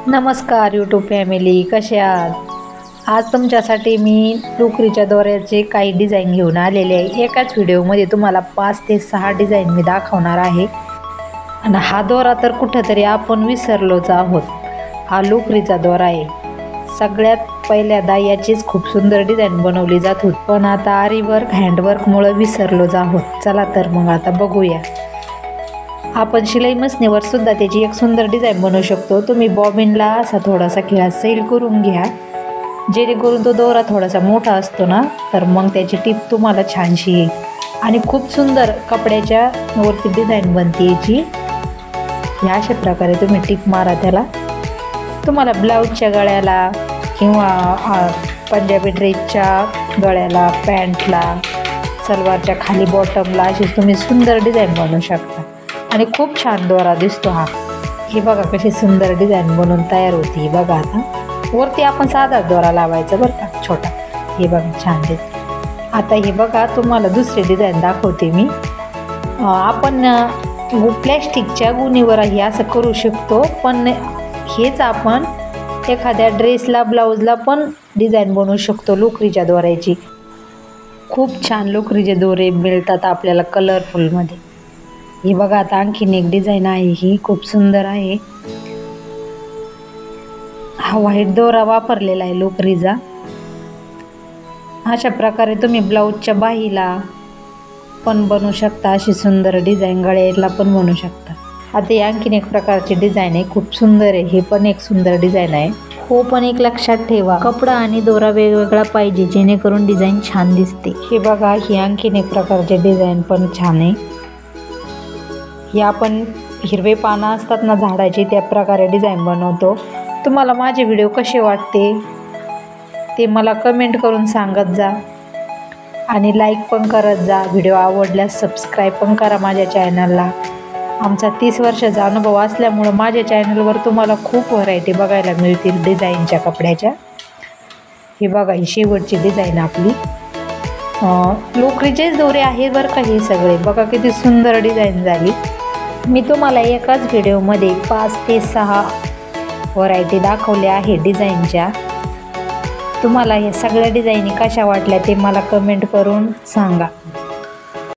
नमस्कार YouTube family, कसे आहात? आज तुमच्यासाठी मी लोकरीच्या दोऱ्याचे काही डिझाईन घेऊन आलेले आहे। एकाच व्हिडिओमध्ये तुम्हाला 5 ते 6 डिझाईन मी दाखवणार आहे। आणि हा दोरा तर कुठेतरी आपण विसरलोच आहोत। हा लोकरीचा दोरा आहे। सगळ्यात पहिल्यांदा याचीच खूप सुंदर डिझाईन बनवली जात होती, पण आता आरीवर्क हँडवर्कमुळे विसरलोच आहोत। चला तर मग आता बघूया। आपण शिलाई मशीनवर सुद्धा त्याची एक सुंदर डिझाईन बनवू शकतो। तुम्ही बॉबिनला असा थोडासा खिळा सैल करून घ्या, जेणेकरून तो दोरा थोडासा मोठा असतो ना, तर मग त्याची टिप तुम्हाला छानशी येईल आणि खूप सुंदर कपड्याच्या वरती डिझाईन बनते याची। या अशा प्रकारे तुम्ही टिप मारा त्याला। तुम्हाला ब्लाऊजच्या गळ्याला किंवा पंजाबी ड्रेसच्या गळ्याला, पॅन्टला, सलवारच्या खाली बॉटमला अशी तुम्ही सुंदर डिझाईन बनवू शकता आणि खूप छान दोरा दिसतो हा। हे बघा कशी सुंदर डिझाईन बनवून तयार होती। बघा आता वरती आपण साधा दोरा लावायचा बरं का, छोटा। हे बघा छान दिसते। आता हे बघा तुम्हाला दुसरी डिझाईन दाखवते मी। आपण प्लॅस्टिकच्या गुणीवरही असं करू शकतो, पण हेच आपण एखाद्या ड्रेसला, ब्लाऊजला पण डिझाईन बनवू शकतो लोकरीच्या दोऱ्याची। खूप छान लोकरीचे दोरे मिळतात आपल्याला कलरफुलमध्ये। हे बघा आता आणखीन एक डिझाईन आहे, ही खूप सुंदर आहे। हा व्हाईट दोरा वापरलेला आहे लोकरीचा। अशा प्रकारे तुम्ही ब्लाऊजच्या बाहीला पण बनवू शकता, अशी सुंदर डिझाईन गळ्याला पण बनवू शकता। आता ही आणखीन एक प्रकारची डिझाईन आहे, खूप सुंदर आहे। हे पण एक सुंदर डिझाईन आहे। हो, पण एक लक्षात ठेवा, कपडा आणि दोरा वेगवेगळा पाहिजे, जेणेकरून डिझाईन छान दिसते। हे बघा ही आणखीन एक प्रकारचे डिझाईन पण छान आहे। हे आपण हिरवे पानं असतात ना झाडाची, त्या प्रकारे डिझाईन बनवतो। तुम्हाला माझे व्हिडिओ कसे वाटते ते मला कमेंट करून सांगत जा आणि लाईक पण करत जा। व्हिडिओ आवडल्यास सबस्क्राईब पण करा माझ्या चॅनलला। आमचा 30 वर्षाचा अनुभव असल्यामुळं माझ्या चॅनलवर तुम्हाला खूप व्हरायटी बघायला मिळतील डिझाईनच्या कपड्याच्या। हे बघा ही शेवटची डिझाईन आपली। लोकरीचेच दोरे आहेत बरं का हे सगळे। बघा किती सुंदर डिझाईन झाली। मी तुम्हाला एकाच व्हिडिओमध्ये 5 ते 6 व्हरायटी दाखवल्या आहे डिझाईनच्या। तुम्हाला हे सगळ्या डिझाईनी कशा वाटल्या ते मला कमेंट करून सांगा।